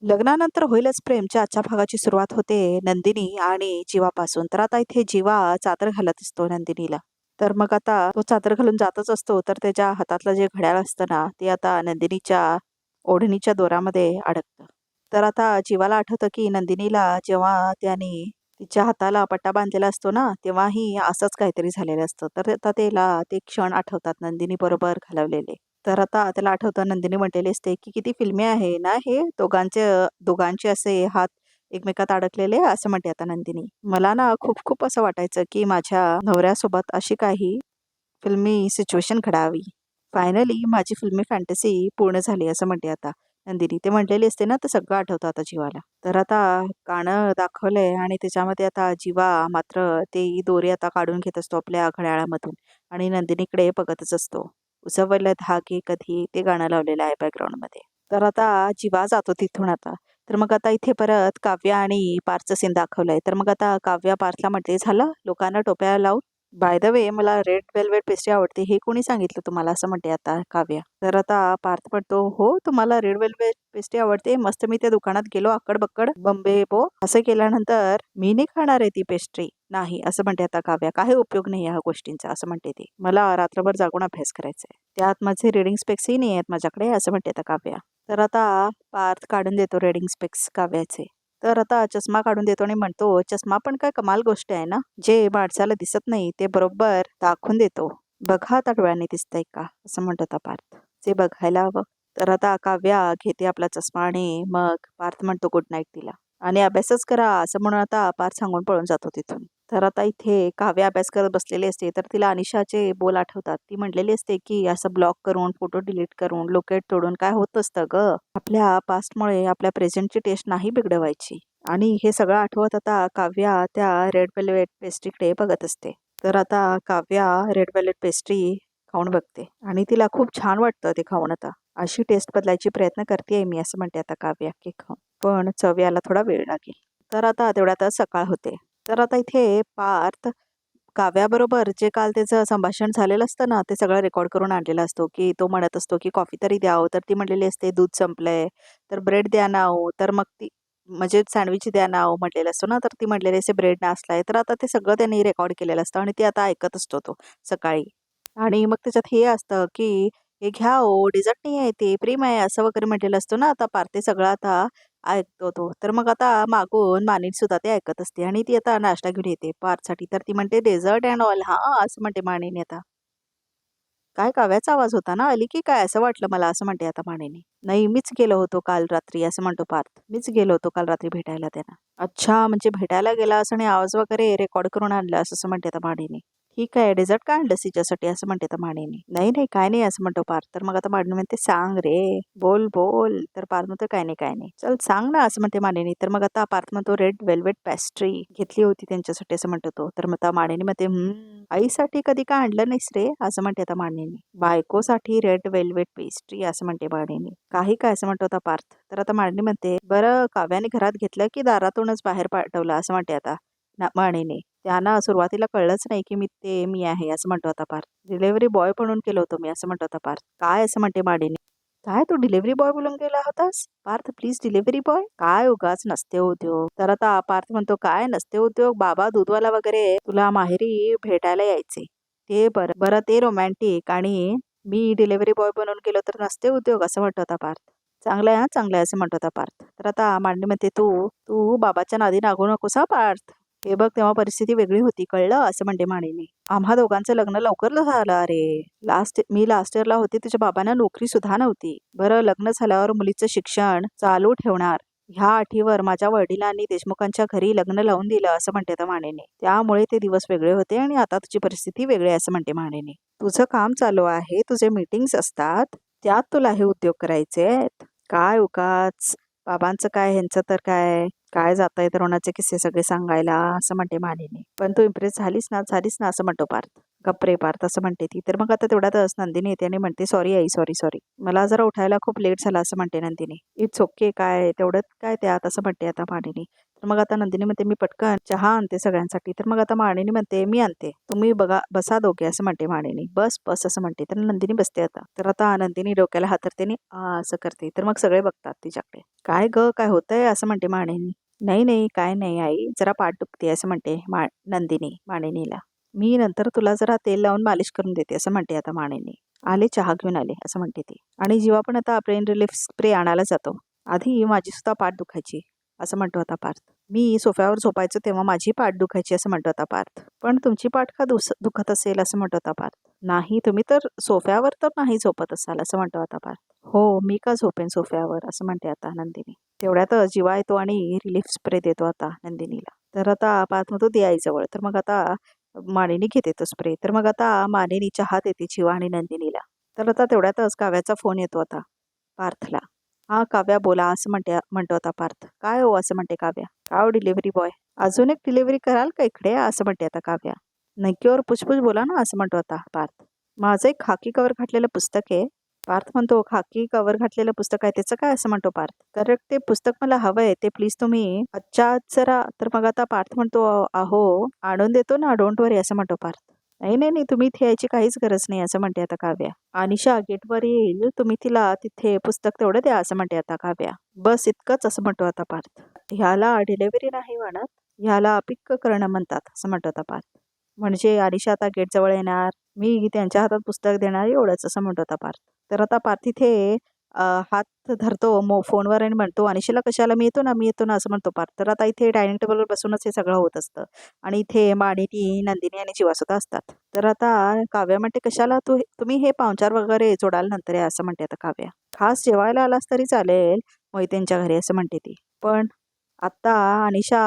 लग्नानंतर होईलच प्रेमच्या आजच्या भागाची सुरुवात होते नंदिनी आणि जीवापासून. तर आता इथे जीवा चादर घालत असतो नंदिनीला. तर मग आता तो चादर घालून जातच असतो, तर त्याच्या हातातलं जे घड्याळ असतं ना, ते आता नंदिनीच्या ओढणीच्या दोरामध्ये अडकतं. तर आता जीवाला आठवतं की नंदिनीला जेव्हा त्याने तिच्या हाताला पट्टा बांधलेला असतो ना, तेव्हाही असंच काहीतरी झालेलं असतं. तर आता त्याला ते क्षण आठवतात नंदिनी बरोबर घालवलेले. तर आता त्याला आठवतं नंदिनी म्हटलेली असते, की "किती फिल्मी आहे ना हे दोघांचे असे हात एकमेकात अडकलेले." असं म्हणते आता नंदिनी. "मला ना खूप असं वाटायचं, की माझ्या नवऱ्यासोबत अशी काही फिल्मी सिच्युएशन घडावी. फायनली माझी फिल्मी फॅन्टसी पूर्ण झाली." असं म्हणते आता नंदिनी. ते म्हटलेली असते ना, तर सगळं आठवतं आता जीवाला. तर आता गाणं दाखवलंय आणि त्याच्यामध्ये आता जीवा मात्र ते दोरी आता काढून घेत असतो आपल्या घड्याळामधून आणि नंदिनीकडे बघतच असतो. उसवले धागे कधी ते गाणं लावलेलं आहे बॅकग्राऊंडमध्ये. तर आता जीवा जातो तिथून आता. तर मग आता इथे परत काव्या आणि पार्थचं सीन दाखवलंय. तर मग आता काव्या पार्थला म्हणते, "झालं लोकांना टोप्या लावून?" बाय द वे मला रेड वेल्वेट पेस्ट्री आवडते हे कोणी सांगितलं तुम्हाला असं म्हणते आता काव्या. तर आता पार्थ म्हणतो, "हो तुम्हाला रेड वेल्वेट पेस्ट्री आवडते? मस्त मी त्या दुकानात गेलो आकड बक्कड बंबे बो असं केल्यानंतर मी नाही खाणार आहे ती पेस्ट्री. नाही असं म्हणते आता काव्या. काही उपयोग नाही ह्या गोष्टींचा असं म्हणते ती. मला रात्रभर जागून अभ्यास करायचा आहे. त्यात माझे रीडिंग स्पेक्सही नाही आहेत माझ्याकडे असं म्हणते आता काव्या. तर आता पार्थ काढून देतो रीडिंग स्पेक्स काव्याचे. तर आता चष्मा काढून देतो आणि म्हणतो, "चष्मा पण काय कमाल गोष्ट आहे ना? जे माणसाला दिसत नाही ते बरोबर दाखवून देतो. बघा आता डोळ्यांनी दिसतंय का?" असं म्हणत होता पार्थ. "जे बघायला हवं." तर आता काव्या घेते आपला चष्मा आणि मग पार्थ म्हणतो गुड नाईट तिला. आणि अभ्यासच करा असं म्हणून आता पार्थ सांगून पळून जातो तिथून. तर आता इथे काव्या अभ्यास करत बसलेली असते, तर तिला अनिशाचे बोल आठवतात. ती म्हटलेली असते, की असं ब्लॉक करून, फोटो डिलीट करून, लोकेट तोडून काय होत असतं गं? आपल्या पास्टमुळे आपल्या प्रेझेंटची टेस्ट नाही बिघडवायची. आणि हे सगळं आठवत आता काव्या त्या रेड वेल्वेट पेस्ट्रीकडे बघत असते. तर आता काव्या रेड वेल्वेट पेस्ट्री खाऊन बघते आणि तिला खूप छान वाटतं ते खाऊन आता. अशी टेस्ट बदलायची प्रयत्न करतेय मी असं म्हणते आता काव्या केक खाऊन. पण चव यायला थोडा वेळ लागेल. तर आता तेवढ्यातच सकाळ होते. तर आता इथे पार्थ काव्याबरोबर जे काल त्याचं संभाषण झालेलं असतं ना, ते सगळं रेकॉर्ड करून आणलेलं असतो, की तो म्हणत असतो, की "कॉफी तरी द्या हो." तर ती म्हटलेली असते, "दूध संपलंय." तर "ब्रेड द्या ना हो." तर मग ती म्हणजे सँडविच द्या ना हो म्हटलेलं असतो ना, तर ती म्हटलेली असते, "ब्रेड नासलाय." तर आता ते सगळं त्यांनी रेकॉर्ड केलेलं असतं आणि ते आता ऐकत असतो तो सकाळी. आणि मग त्याच्यात हे असतं, की "हे घ्या हो, डेझर्ट नाही आहे ते, प्रेम आहे." असं वगैरे म्हटलेलं असतं ना, आता पार्थ ते सगळं आता ऐकतो तो. तर मग आता मागून मानित सुद्धा ते ऐकत असते आणि ती आता नाश्ता घेऊन येते पार्थसाठी. तर ती म्हणते, "डेझर्ट अँड ऑल." हां, असं म्हणते मानिनी आता. "काय काव्याचा आवाज होता ना? आली की काय? असं वाटलं मला." असं म्हणते आता मानिनी. "नाही, मीच गेलो होतो काल रात्री." असं म्हणतो पार्थ. "मीच गेलो होतो काल रात्री भेटायला त्यांना." "अच्छा, म्हणजे भेटायला गेलास आणि आवाज वगैरे रेकॉर्ड करून आणलास." असं म्हणते आता मानिनी. "ठीक आहे, डेझर्ट का आणलंस तिच्यासाठी?" असं म्हणते आता मानिनी. "नाही, नाही, काय नाही." असं म्हणतो पार्थ. तर मग आता मानिनी म्हणते, "सांग रे, बोल, बोल." तर पार्थ म्हणतो, "काय नाही, काय नाही." "चल सांग ना." असं म्हणते मानिनी. तर मग आता पार्थ म्हणतो, "रेड वेल्वेट पेस्ट्री घेतली होती त्यांच्यासाठी." असं म्हणतो तो. तर मग आता मानिनी म्हणते, आईसाठी कधी काय आणलं नाहीस रे?" असं म्हणते आता मानिनी. "बायकोसाठी रेड वेल्वेट पेस्ट्री." असं म्हणते मानिनी. "काही काय?" असं म्हणतो आता पार्थ. तर आता मानिनी म्हणते, "बरं काव्याने घरात घेतलं की दारातूनच बाहेर पाठवलं?" असं म्हणते आता मानिनी. "त्यांना सुरुवातीला कळलंच नाही की मी आहे." असं म्हणतो आता पार्थ. "डिलिव्हरी बॉय म्हणून केलं होतं मी." असं म्हणतो आता पार्थ. "काय?" असं म्हणते मानिनी. "काय तू डिलिव्हरी बॉय बोलून गेला होतास? Parth please delivery boy? काय उगाच नसते उद्योग." तर आता पार्थ म्हणतो, "काय नसते उद्योग? बाबा दूधवाला वगैरे तुला माहेरी भेटायला यायचे. ते बरं बरं ते रोमॅन्टिक आणि मी डिलिव्हरी बॉय बनून गेलो तर नसते उद्योग." असं म्हणतो आता पार्थ. "चांगलं आहे हां, चांगलं आहे." असं म्हणतो आता पार्थ. तर आता मांडणी म्हणते, "तू तू बाबाच्या नादी लागू नकोस हां पार्थ. हे बघ तेव्हा परिस्थिती वेगळी होती कळलं." असं म्हणते मानिनी. "आम्हा दोघांचं लग्न लवकर झालं अरे. मी लास्ट इयरला होते तिच्या बाबांना नोकरी सुद्धा नव्हती. बरं लग्न झाल्यावर मुलीचं शिक्षण चालू ठेवणार ह्या अटीवर माझ्या वडिलांनी देशमुखांच्या घरी लग्न लावून दिलं." असं म्हणते आता मानेने. "त्यामुळे ते दिवस वेगळे होते आणि आता तुझी परिस्थिती वेगळी आहे." असं म्हणते मानेने. "तुझं काम चालू आहे, तुझे मीटिंग्स असतात, त्यात तुला हे उद्योग करायचे आहेत. काय उगाच बाबांचं काय ह्यांचं तर काय जातंय तरुणाचे किस्से सगळे सांगायला." असं म्हणते मानिनी. "पण तू इम्प्रेस झालीस ना असं म्हणतो पार्थ. गप रे पार्थ असं म्हणते ती. तर मग आता तेवढ्यातच नंदिनी येते आणि म्हणते सॉरी आई सॉरी सॉरी मला जरा उठायला खूप लेट झाला असं म्हणते नंदिनी. इट्स ओके काय तेवढ्यात काय त्यात असं म्हणते आता मानिनी. तर मग आता नंदिनी म्हणते मी पटकन चहा आणते सगळ्यांसाठी. तर मग आता मानिनी म्हणते मी आणते तुम्ही बघा बसा दोघे असं म्हणते मानिनी. बस बस असं म्हणते. तर नंदिनी बसते आता. तर आता नंदिनी डोक्याला हातरते आणि असं करते. तर मग सगळे बघतात तिच्याकडे. काय ग काय होतंय असं म्हणते मानिनी. नाही नाही काय नाही आई जरा पाठ दुखते असं म्हणते नंदिनी मानिनीला. मी नंतर तुला जरा तेल लावून मालिश करून देते असं म्हणते आता मानिनी. आले चहा घेऊन आले असं म्हणते ती. आणि जीवा पण आता पेन रिलीफ स्प्रे आणायला जातो. आधी माझी सुद्धा पाठ दुखायची असं म्हणतो आता पार्थ. मी सोफ्यावर झोपायचो तेव्हा माझी पाठ दुखायची असं म्हणतो आता पार्थ. पण तुमची पाठ का दुखत असेल असं म्हणतो आता पार्थ. नाही तुम्ही तर सोफ्यावर तर नाही झोपत असाल असं म्हणतो आता पार्थ. हो मी का झोपेन सोफ्यावर असं म्हणते आता नंदिनी. तेवढ्यातच जीवा येतो आणि रिलीफ स्प्रे देतो आता नंदिनीला. तर आता पार्थ म्हणतो दे आईजवळ. तर मग आता मानिनी घेते तो स्प्रे. तर मग आता मानिनी चहा देते जीवा आणि नंदिनीला. तर आता तेवढ्यातच काव्याचा फोन येतो आता पार्थला. हा काव्या बोला असं म्हणतो आता पार्थ. काय हो असं म्हणते काव्या. काय हो डिलिव्हरी बॉय अजून एक डिलिव्हरी कराल का इकडे असं म्हणते आता काव्या. नक्कीवर पुछपुछ बोला ना असं म्हणतो आता पार्थ. माझं एक खाकी कवर घातलेलं पुस्तक आहे. पार्थ म्हणतो खाकी कवर घातलेलं पुस्तक आहे त्याचं काय असं म्हणतो पार्थ. तर ते पुस्तक मला हवंय ते प्लीज तुम्ही आजच्या आज जरा. तर मग आता पार्थ म्हणतो अहो आणून देतो ना डोंट वरी असं म्हणतो पार्थ. नाही नाही नाही तुम्ही इथे यायची काहीच गरज नाही असं म्हणते आता काव्या. अनिशा गेटवर येईल तुम्ही तिला तिथे पुस्तक तेवढं द्या असं म्हणते आता काव्या. बस इतकंच असं म्हणतो आता पार्थ. ह्याला डिलिव्हरी नाही म्हणत ह्याला पिक्क करणं म्हणतात असं म्हणतो आता पार्थ. म्हणजे अनिशा आता गेटजवळ येणार मी त्यांच्या हातात पुस्तक देणार एवढंच असं म्हणतो आता पार्थ. तर आता पार्थ इथे हात धरतो फोनवर आणि म्हणतो अनिशेला कशाला मी येतो ना असं म्हणतो पार्थ. तर आता इथे डायनिंग टेबलवर बसूनच हे सगळं होत असतं. आणि इथे मानिनी नंदिनी आणि जीवा सुद्धा असतात. तर आता काव्या म्हणते कशाला तुम्ही हे पाहुणचार वगैरे जोडाल नंतर आहे असं म्हणते आता काव्या. खास जेवायला आलास तरी चालेल मोहितेंच्या घरी असं म्हणते ती. पण आत्ता अनिशा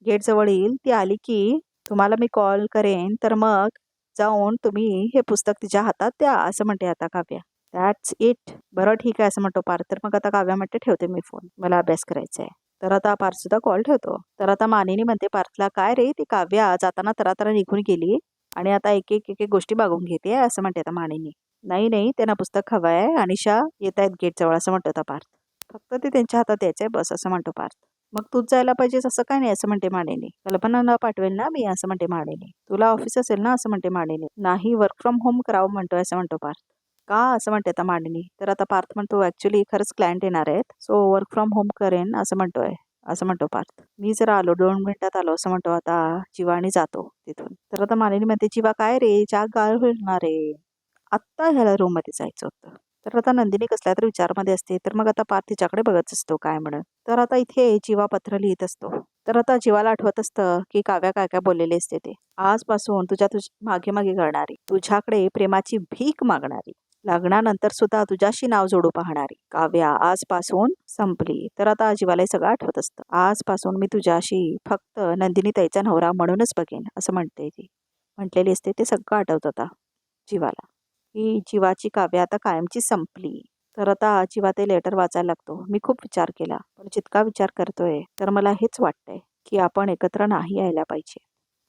गेटजवळ येईल ती आली की तुम्हाला मी कॉल करेन तर मग जाऊन तुम्ही हे पुस्तक तिच्या हातात द्या असं म्हणते आता काव्या. That's it. बरं ठीक आहे असं म्हणतो पार्थ. तर मग आता काव्या म्हणते ठेवते मी फोन मला अभ्यास करायचा आहे. तर आता पार्थ सुद्धा कॉल ठेवतो. तर आता मानिनी म्हणते पार्थला काय रे ती काव्या जाताना तरा निघून गेली आणि आता एक एक गोष्टी बघून घेते असं म्हणते आता मानिनी. नाही नाही त्यांना पुस्तक हवं आहे अनिशा येत आहेत गेटजवळ असं म्हणतो आता पार्थ. फक्त ते त्यांच्या हातात द्यायचंय बस असं म्हणतो पार्थ. मग तूच जायला पाहिजेस असं काय नाही असं म्हणते मानिनी. कल्पना न पाठवेल ना मी असं म्हणते मानिनी. तुला ऑफिस असेल ना असं म्हणते मानिनी. नाही वर्क फ्रॉम होम करावं म्हणतोय असं म्हणतो पार्थ. का असं म्हणते आता मानिनी. तर आता पार्थ म्हणतो ऍक्च्युली खरंच क्लायंट येणार आहेत सो वर्क फ्रॉम होम करेन असं म्हणतो पार्थ. मी जरा आलो 2 मिनिटात आलो असं म्हणतो आता जीवा आणि जातो तिथून. तर आता मानिनी म्हणते जीवा काय रे जाग गाळ होणार रे आत्ता ह्याला रूम मध्ये जायचं होतं. तर आता नंदिनी कसल्या तर विचारमध्ये असते. तर मग आता पार्थ तिच्याकडे बघत असतो काय म्हणत. तर आता इथे जीवा पत्र लिहित असतो. तर आता जीवाला आठवत असतं की काव्या काय काय बोललेली असते ते. आजपासून तुझ्या मागे मागे करणारी तुझ्याकडे प्रेमाची भीक मागणारी लग्नानंतर सुद्धा तुझ्याशी नाव जोडू पाहणारी काव्या आजपासून संपली. तर आता जीवाला हे सगळं आठवत असतं. आजपासून मी तुझ्याशी फक्त नंदिनी ताईचा नवरा म्हणूनच बघेन असं म्हणते ती. म्हटलेली असते ते सगळं आठवत आता जीवाला. ही जीवाची काव्य आता कायमची संपली. तर आता जीवा ते लेटर वाचायला लागतो. मी खूप विचार केला पण जितका विचार करतोय तर मला हेच वाटतंय की आपण एकत्र नाही यायला पाहिजे.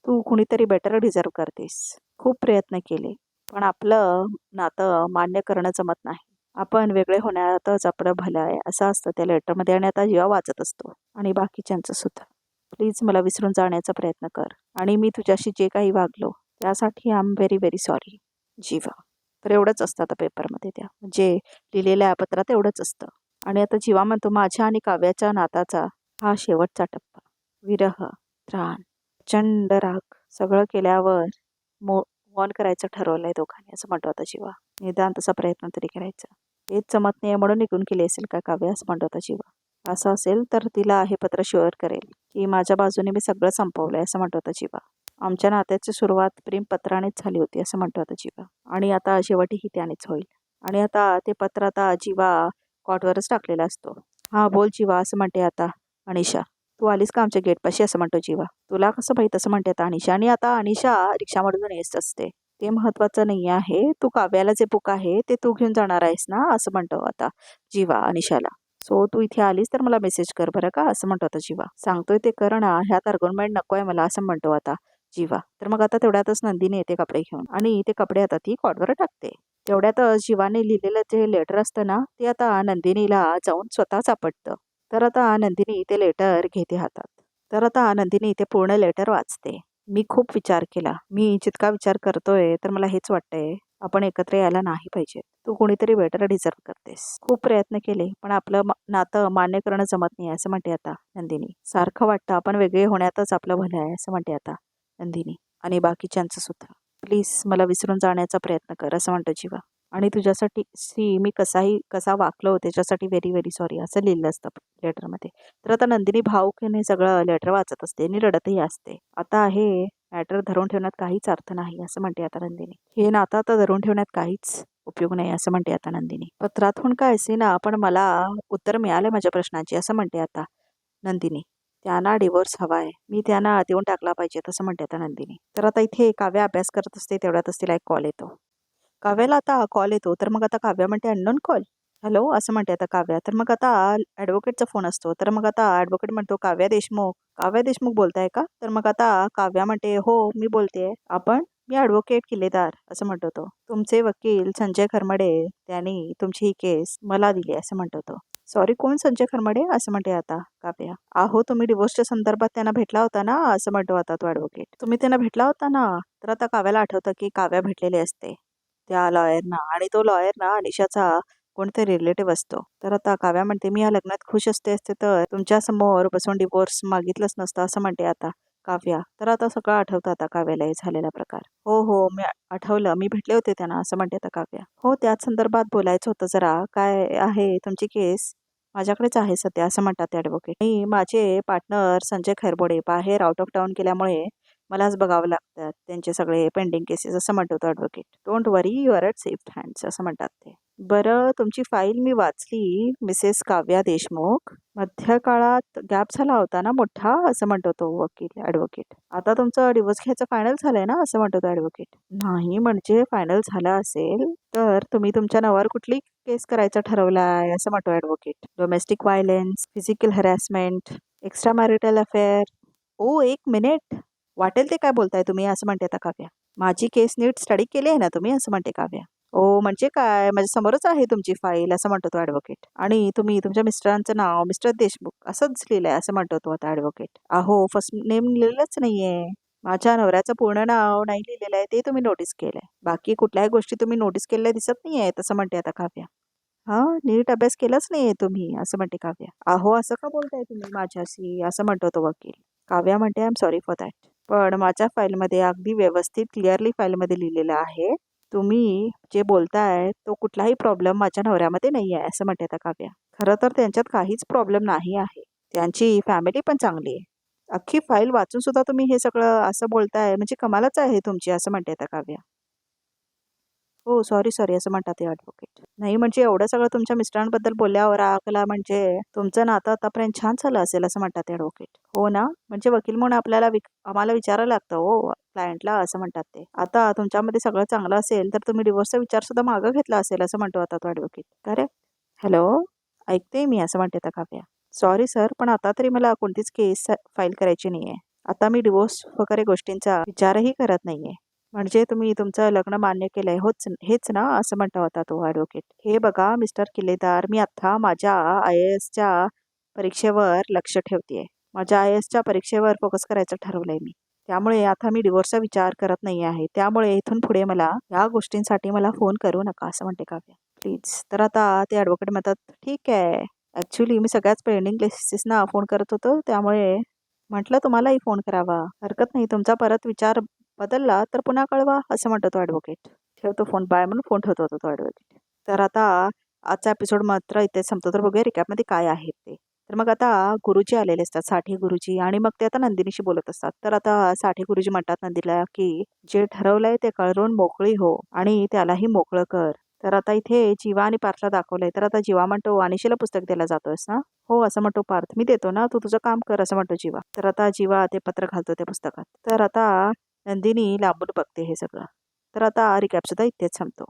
तू कुणीतरी बेटर डिझर्व करतेस. खूप प्रयत्न केले पण आपलं नातं मान्य करणं जमत नाही. आपण वेगळे होण्यातच आपलं भलं आहे असं असतं त्या लेटरमध्ये. आणि आता जीवा वाचत असतो आणि बाकीच्यांचं सुद्धा. प्लीज मला विसरून जाण्याचा प्रयत्न कर आणि मी तुझ्याशी जे काही वागलो त्यासाठी I am very very sorry Jiva. तर एवढंच असतं आता पेपरमध्ये त्या जे लिहिलेल्या पत्रात एवढंच असतं. आणि आता जीवा म्हणतो माझ्या आणि काव्याच्या नाताचा हा शेवटचा टप्पा. विरह त्राण प्रचंड राग सगळं केल्यावर ऑन करायचं ठरवलंय दोघांनी असं म्हणतो आता जीवा. निदान तसा प्रयत्न तरी करायचा. हेच जमत नाही म्हणून निघून गेली असेल का काव्य असं म्हणतो आता जीवा. असं असेल तर तिला हे पत्र शेअर करेल की माझ्या बाजूने मी सगळं संपवलंय असं म्हणतो आता जीवा. आमच्या नात्याची सुरुवात प्रेमपत्रानेच झाली होती असं म्हणतो आता जीवा. आणि आता शेवटही त्यानेच होईल. आणि आता ते पत्र आता जीवा कॉटवरच टाकलेला असतो. हा बोल जीवा असं म्हणते आता अनिशा. तू आलीस का आमच्या गेटपाशी असं म्हणतो जीवा. तुला कसं माहित असं म्हणते आता अनिशा. आणि आता अनिशा रिक्षामधून येत असते. ते महत्वाचं नाही आहे. तू काव्याला जे बुक आहे ते तू घेऊन जाणार आहेस ना असं म्हणतो आता जीवा अनिशाला. सो तू इथे आलीस तर मला मेसेज कर बरं का असं म्हणतो आता जीवा. सांगतोय ते कर ना ह्यात आर्ग्युमेंट नको आहे मला असं म्हणतो आता जीवा. तर मग आता तेवढ्यातच नंदिनी येते कपडे घेऊन आणि ते कपडे आता ती कॉटवर टाकते. तेवढ्यातच जीवाने लिहिलेलं जे लेटर असतं ना ते आता नंदिनीला जाऊन स्वतः सापडतं. तर आता नंदिनी ते लेटर घेते हातात. तर आता नंदिनी ते पूर्ण लेटर वाचते. मी खूप विचार केला. मी जितका विचार करतोय तर मला हेच वाटतंय आपण एकत्र यायला नाही पाहिजे. तू कोणीतरी बेटर डिझर्व करतेस. खूप प्रयत्न केले पण आपलं नातं मान्य करणं जमत नाही असं म्हणते आता नंदिनी. सारखं वाटतं आपण वेगळे होण्यातच आपलं भलं आहे असं म्हणते आता नंदिनी. आणि बाकीच्यांचं सुद्धा. प्लीज मला विसरून जाण्याचा प्रयत्न कर असं म्हणतो जीवा. आणि तुझ्यासाठी मी कसा वागलो त्याच्यासाठी व्हेरी व्हेरी सॉरी असं लिहिलं असतं लेटरमध्ये. तर आता नंदिनी भावुकीने सगळं लेटर वाचत असते आणि रडतही असते. आता हे मॅटर धरून ठेवण्यात काहीच अर्थ नाही असं म्हणते आता नंदिनी. हे नातं आता धरून ठेवण्यात काहीच उपयोग नाही असं म्हणते आता नंदिनी. पत्रातून काय असे ना पण मला उत्तर मिळाले माझ्या प्रश्नाची असं म्हणते आता नंदिनी. त्यांना डिवोर्स हवाय. मी त्यांना देऊन टाकला पाहिजे तसं म्हणते आता नंदिनी. तर आता इथे काव्या अभ्यास करत असते तेवढ्यातच तिला एक कॉल येतो. काव्याला आता कॉल येतो तर मग आता काव्या म्हणते अननोन कॉल. हॅलो असं म्हणते आता काव्या. तर मग आता ॲडव्होकेटचा फोन असतो. तर मग आता ॲडव्होकेट म्हणतो काव्या देशमुख. काव्या देशमुख बोलताय का? तर मग आता काव्या म्हणते हो मी बोलतेय. आपण? मी ॲडव्होकेट किल्लेदार असं म्हणतो तो. तुमचे वकील संजय खरमडे त्यांनी तुमची ही केस मला दिली असं म्हणतो तो. सॉरी कोण संजय खरमडे असं म्हणते आता काव्या. अहो तुम्ही डिवोर्सच्या संदर्भात त्यांना भेटला होता ना असं म्हणतो आता तो ॲडव्होकेट. तुम्ही त्यांना भेटला होता ना. तर आता काव्याला आठवतं की काव्या भेटलेली असते त्या लॉयरना आणि तो लॉयर ना अनिशाचा कोणतरी रिलेटिव्ह असतो. तर आता काव्या म्हणते मी या लग्नात खुश असते तर तुमच्या समोर बसून डिवोर्स मागितलंच नसतं असं म्हणते आता काव्या. तर आता सगळं आठवतं आता काव्याला हे झालेला प्रकार. हो हो मी आठवलं मी भेटले होते त्यांना असं म्हणते आता काव्या. हो त्याच संदर्भात बोलायचं होतं जरा. काय आहे तुमची केस? माझ्याकडेच आहे सध्या असं म्हणतात ते ॲडव्होकेट. आणि माझे पार्टनर संजय खैरबोडे बाहेर आउट ऑफ टाउन केल्यामुळे मलाच बघावं लागतात त्यांचे सगळे पेंडिंग केसेस असं म्हणतो तो advocate. Don't worry you are at safe hands असं म्हणतात ते. बरं तुमची फाईल मी वाचली मिसेस काव्या देशमुख. मध्यकाळात गॅप झाला होता ना मोठा असं म्हणतो तो वकील ॲडव्होकेट. आता तुमचं डिवोर्स घ्यायचं फायनल झालंय ना असं म्हणतो तो ॲडव्होकेट. नाही म्हणजे फायनल झालं असेल तर तुम्ही तुमच्या नावावर कुठली केस करायचं ठरवलाय असं म्हणतो advocate. Domestic violence, physical harassment, extra marital affair. ओ एक मिनिट. वाटेल ते काय बोलताय तुम्ही असं म्हणते आता काव्या. माझी केस नीट स्टडी केली आहे ना तुम्ही असं म्हणते काव्या. ओ म्हणजे काय माझ्या समोरच आहे तुमची फाईल असं म्हणतो तो ॲडव्होकेट. आणि तुम्ही तुमच्या मिस्टरांचं नाव मिस्टर देशमुख असंच लिहिलंय असं म्हणतो तो आता ॲडव्होकेट. अहो फर्स्ट नेम लिहिलंच नाहीये. माझ्या नवऱ्याचं पूर्ण नाव नाही लिहिलेलं आहे ते तुम्ही नोटीस केलंय. बाकी कुठल्याही गोष्टी तुम्ही नोटीस केलेल्या दिसत नाहीये तसं म्हणते आता काव्या. हा नीट अभ्यास केलाच नाहीये तुम्ही असं म्हणते काव्या. अहो असं का बोलताय तुम्ही माझ्याशी असं म्हणतो तो वकील. काव्या म्हणते I am sorry for that. पण माझ्या फाईलमध्ये अगदी व्यवस्थित क्लिअरली फाईलमध्ये लिहिलेलं आहे. तुम्ही जे बोलताय तो कुठलाही प्रॉब्लेम माझ्या नवऱ्यामध्ये नाही आहे असं म्हणते आता काव्या. खरं तर त्यांच्यात काहीच प्रॉब्लेम नाही आहे. त्यांची फॅमिली पण चांगली आहे. अख्खी फाईल वाचून सुद्धा तुम्ही हे सगळं असं बोलताय म्हणजे कमालच आहे तुमची असं म्हणते आता काव्या. हो सॉरी सॉरी असं म्हणतात ते ॲडव्होकेट. नाही म्हणजे एवढं सगळं तुमच्या मिस्टरांबद्दल बोलल्यावर आकला म्हणजे तुमचं नातं आतापर्यंत छान झालं असेल असं म्हणतात ते ॲडव्होकेट. हो ना म्हणजे वकील म्हणून आम्हाला विचारायला लागतं हो क्लायंटला असं म्हणतात ते. आता तुमच्यामध्ये सगळं चांगलं असेल तर तुम्ही डिवोर्सचा विचार सुद्धा मागं घेतला असेल असं म्हणतो आता तो ॲडव्होकेट. करेक्ट. हॅलो ऐकते मी असं म्हणते आता काव्या. सॉरी सर पण आता तरी मला कोणतीच केस फाईल करायची नाहीये. आता मी डिवोर्स वगैरे गोष्टींचा विचारही करत नाहीये. म्हणजे तुम्ही तुमचं लग्न मान्य केलंय हेच ना असं म्हणता होता तो ॲडव्होकेट. हे बघा मिस्टर किल्लेदार मी आता माझ्या IASच्या परीक्षेवर लक्ष ठेवतेय. माझ्या IASच्या परीक्षेवर फोकस करायचं ठरवलंय मी. त्यामुळे आता मी डिवोर्सचा विचार करत नाही आहे. त्यामुळे इथून पुढे मला या गोष्टींसाठी मला फोन करू नका असं म्हणते काव्या. प्लीज. तर आता ते ॲडव्होकेट म्हणतात ठीक आहे. ॲक्च्युली मी सगळ्याच पेंडिंग केसेसना फोन करत होतो त्यामुळे म्हटलं तुम्हालाही फोन करावा. हरकत नाही तुमचा परत विचार बदलला तर पुन्हा कळवा असं म्हणतो तो ॲडव्होकेट. ठेवतो फोन बाय म्हणून फोन ठेवतो तो ॲडव्होकेट. तर आता आजचा एपिसोड मात्र इथे संपतो. तर बघूया रिकॅपमध्ये काय आहे ते. तर मग आता गुरुजी आलेले असतात साठे गुरुजी आणि मग ते आता नंदिनीशी बोलत असतात. तर आता साठे गुरुजी म्हणतात नंदीला की जे ठरवलंय ते करून मोकळी हो आणि त्यालाही मोकळं कर. तर आता इथे जीवा आणि पार्थला दाखवलंय. तर आता जीवा म्हणतो अनिशेला पुस्तक द्यायला जातोयस ना. हो असं म्हणतो पार्थ. मी देतो ना तू तुझं काम कर असं म्हणतो जीवा. तर आता जीवा ते पत्र घालतो त्या पुस्तकात. तर आता नंदिनी लांबून बघते हे सगळं. तर आता रिकॅप सुद्धा इथेच संपतो.